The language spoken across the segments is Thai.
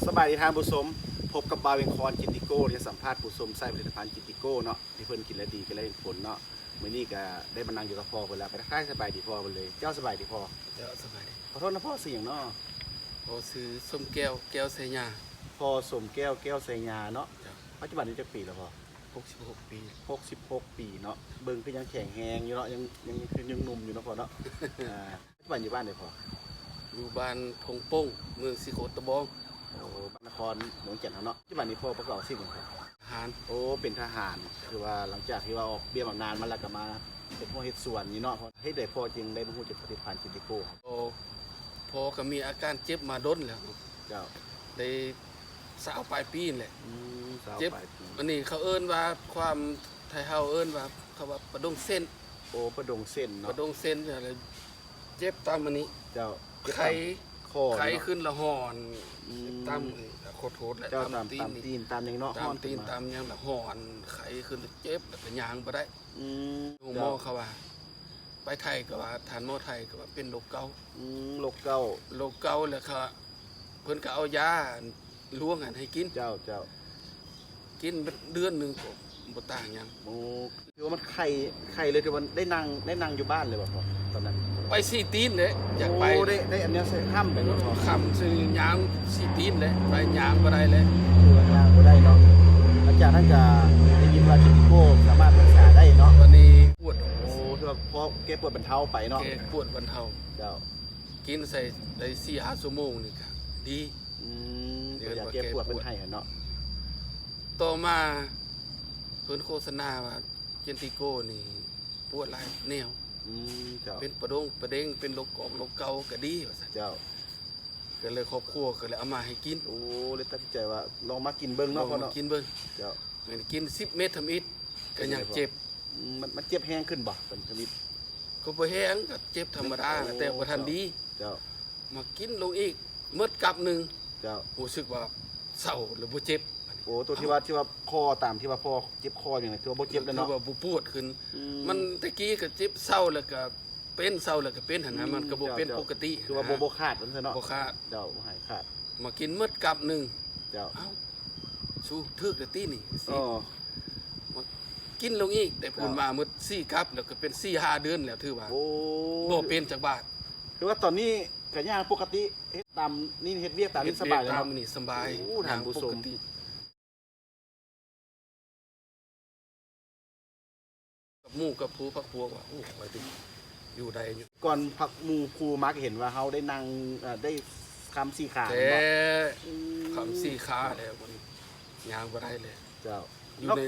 สบายดีทานผู้ชมพบกับบาเวนคอนจิติโก้ที่สัมภาษณ์ผู้ชมใส่ผลิตภัณฑ์จิติโก้เนาะที่เพิ่นกินแล้วดีกันแล้วเห็นผลเนาะมื้อนี้ก็ได้มานั่งอยู่กับพ่อเพิ่นแล้วก็ได้สบายดีพ่อเพิ่นเลยเจ้าสบายดีพ่อ เดี๋ยวสบายดีขอโทษนะพ่อเสียงเนาะ พอซื้อส้มแก้วใส่ยาพ่อสมแก้วใส่ยาเนาะปัจจุบันนี้จักปีแล้วพ่อ66 ปี66 ปีเนาะเบิ่งคือยังแข็งแรงอยู่เนาะยังหนุ่มอยู่เนาะพ่อเนาะปัจจุบันอยู่บ้านได้พ่อ อยู่บ้านพงป้งเมืองสิโคตะบองโอ้บ้านนครหลวงแก่นเนาะปัจจุบันนี้พ่อประกอบอาชีพหยังครับ ทหารโอ้เป็นทหารคือว่าหลังจากที่ว่าออกเบี้ยบำนาญมาแล้วก็มาเป็นผู้เฮ็ดสวนนี่เนาะให้ได้พ่อจึงได้มาฮู้จักผลิตภัณฑ์จิติโก้ครับพอก็มีอาการเจ็บมาดนแล้ว เจ้าได้สาวปลายปีนี่แหละสาว เจ็บ ปลายปี อันนี้เขาเอิ้นว่าความไทยเฮาเอิ้นว่าเขาว่าประดงเส้น โอ้ประดงเส้น ป เนาะ ระดงเส้นอะไรเจ็บตามอันนี้ เจ้า ไข้ คอ ไข้ เนาะ ขึ้นละห่อนตาม อืม โคตรโหดแหละ เจ้าตาม ตี ตาม นนี่ ตีนตามหยังเนาะ ตามตีน ขึ้ ตามหยังละห่อนไข้ขึ้นแล้วเจ็บแล้วก็ยางบ่ได้ อืม หมอเขาว่าไปไทยก็ว่าทานหมอไทยก็ว่าเป็นโรคเกาต์ โรคเก้า โรคเกาต์แล้วเขาเพิ่นก็เอายาล่วงให้กิน เจ้า กินเป็นเดือนหนึงก็บ่ต่างหยัง โอ้คือว่ามันไข่เลยคือมันได้นั่งอยู่บ้านเลยบ่พ่อตอนนั้น ไปสี่ตีนเลยอยากไป โอ้ได้อันเนี้ยใส่ข้ามไปเนาะพ่อ คำซื้อยางสี่ตีนเลยไปยางบ่ได้เลย คือว่าทางบ่ได้เนาะหลังจากนั้นก็ได้ยินว่าจิติโก้สามารถรักษาได้เนาะ วันนี้ปวด โอ้คือว่าพอแก้ปวดบรรเทาไปเนาะ แกปวดบรรเทา เจ้า กินใส่ได้4-5 ชั่วโมงนี่ก็ดี เดี๋ยวอยากแก้ปวดเป็นไห้เนาะ ต่อมาเพิ่นโฆษณาว่าเจนติโก้นี่ปวดหลายแนว เจ้า เป็นประดงประเด้งเป็นโรคกอกโรคเกาต์ก็ดีว่าซั่น เจ้า ก็เลยครอบครัวก็เลยเอามาให้กิน โอ้เลยตัดสินใจว่าลองมากินเบิ้ง ล เนาะ อง พ่อ มา เนาะ กินเบิ่ง เจ้า แม่นกิน10 เม็ดทำอิดก็ยังเจ็บ มันเจ็บแห้งขึ้นบ่เป็นชนิด ก็บ่แห้งก็เจ็บธรรมดานะแต่บ่ทันดี เจ้า มากินลงอีกหมดกับหนึง เจ้า รู้สึกว่าเศร้าหรือบ่เจ็บ โอ้ตัวที่ว่าคอตามที่ว่าพ่อเจ็บคออย่างไรคือว่าบ่เจ็บแล้ว คื เนาะ อว่าบ่ปวดขึ้น มันตะกี้ก็เจ็บเศร้าแล้วก็เป็นเศร้าแล้วก็เป็นหั่นนะมันก็บ่เป็นปกติ คือว่าบ่ขาดมันซะเนาะ บ่ขาด เจ้าบ่หายขาด มากินหมดกับหนึง เจ้า เอ้าสู้ทึกเด้อตินี่สิ อ๋อ กินลงอีกแต่พูนมาหมด4กับแล้วก็เป็น4-5 เดือนแล้วถือว่า โอ้ บ่เป็นจักบาท คือว่าตอนนี้ก็ย่างปกติเฮ็ดตามนี่เฮ็ดเวียกตามนี่สบายเลย ตาม เนาะ นี่สบาย โอ้ทางผู้ชม ปกติกับหมู่กับผู้พักพวกว่าโอ้ไปติอยู่ได้อยู่ ก่อนพักหมู่ครูมักเห็นว่าเฮาได้นั่งได้คำสี่ขา แต่ บ่ คำสี่ขาแล้วมันยางบ่ได้เลย เจ้า อยู่ นอก ใน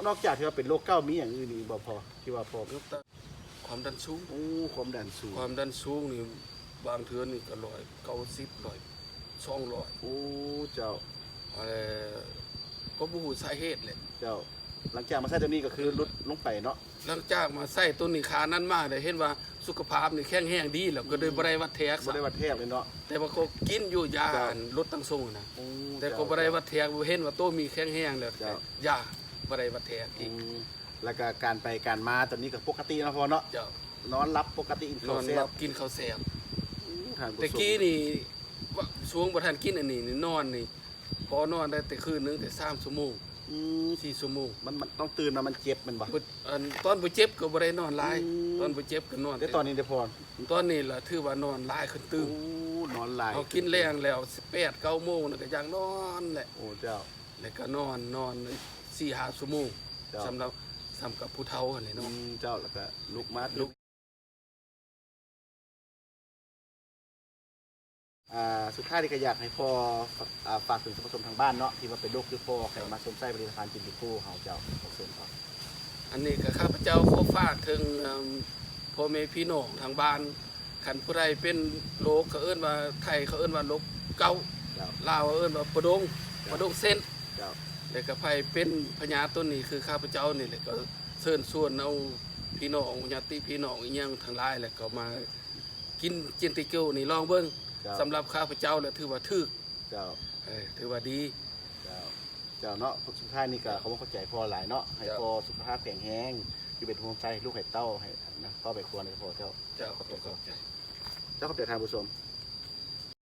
นอกจากที่ว่าเป็นโรคเก้ามีอย่างอื่นอีกบ่พอที่ว่าพอ ความดันสูง โอ้ความดันสูง ความดันสูงนี่บางเทื่อนี่ก็190 200 โอ้เจ้า ก็บ่ฮู้สาเหตุเลย เจ้า หลังจากมาใช้ตัวนี้ก็คือลดลงไปเนาะ หลังจากมาใส่ต้นนี่ขานั้นมาได้เห็นว่าสุขภาพนี่แข็งแรงดีแล้วก็เลยบ่ได้วัดแทก บ่ได้ว่าแทบเลยเนาะ แต่ว่าเขากินอยู่ยา เจ้า ลดตั้งทรงนะ โอ้ แต่ก็บ่ได้วัดแทกบ่เห็นว่าโตมีแข็งแรงแล้ว เจ้า ยาบ่ได้วัดแทก อื อีก มแล้วก็การไปการมาตอนนี้ก็ปกติเนาะพอเนาะ เจ้าน อนรับปกติอิน น ข้า อ วน แซ่ รับบ กินข้าวแซ่บ ทานผู้ชม แต่กี้นี่ว่าช่วงบ่ทันกินอันนี้นี่นอนนี่พอนอนได้แต่คืนนึงแต่3ชั่วโมง อืม 4ชั่วโมง มันต้องตื่นมามันเจ็บมันบ่ ตอนบ่เจ็บก็บ่ได้นอนหลาย อืม ตอนบ่เจ็บก็นอน แต่ตอนนี้ได้พอ ตอนนี้ล่ะถือว่านอนหลายขึ้น โอ้ ตื่น นอนหลาย เอากินแรงแล้ว8-9โมงน่ะก็ยังนอนแหละ โอ้เจ้า แล้วก็นอน4-5ชั่วโมง เจ้า สำหรับกับผู้เฒ่าหั่นแหละ อื เนาะ มเจ้าแล้วก็ลุกมา ลุก สุดท้ายที่ก็อยากให้พ่อฝากถึงท่านผู้ชมทางบ้านเนาะที่ว่าเป็นโรคคือพ่อใครมาสนใจผลิตภัณฑ์จินติโก้เฮาเจ้าขอเชิญครับ อันนี้ก็ข้าพเจ้าขอฝากถึงพ่อแม่พี่น้องทางบ้านคันผู้ใดเป็นโรคเขาเอิ้นว่าไทยเขาเอิ้นว่าโรคเกาต์ เจ้า ลาวเอิ้นว่าประดงเส้น เจ้า แล้วก็ไผเป็นพญาต้นนี้คือข้าพเจ้านี่แหละก็เชิญชวนเอาพี่น้องญาติพี่น้องอีหยังทั้งหลายแหละก็มากินเจนติเกิลนี่ลองเบิ่ง เจ้า สำหรับข้าพเจ้าแล้วถือว่าถึก เจ้า ถือว่าดี เจ้าเจ้าเนาะสุดท้ายนี่ก็เขาว่าเข้าใจพ่อหลายเนาะให้ เจ้า พ่อสุขภาพแข็งแรงอยู่เป็นห่วงใจลูกให้เต้าให้นะพ่อไปควรให้พ่อเจ้า เจ้าขอบใจ เจ้าขอบใจทานผู้ชม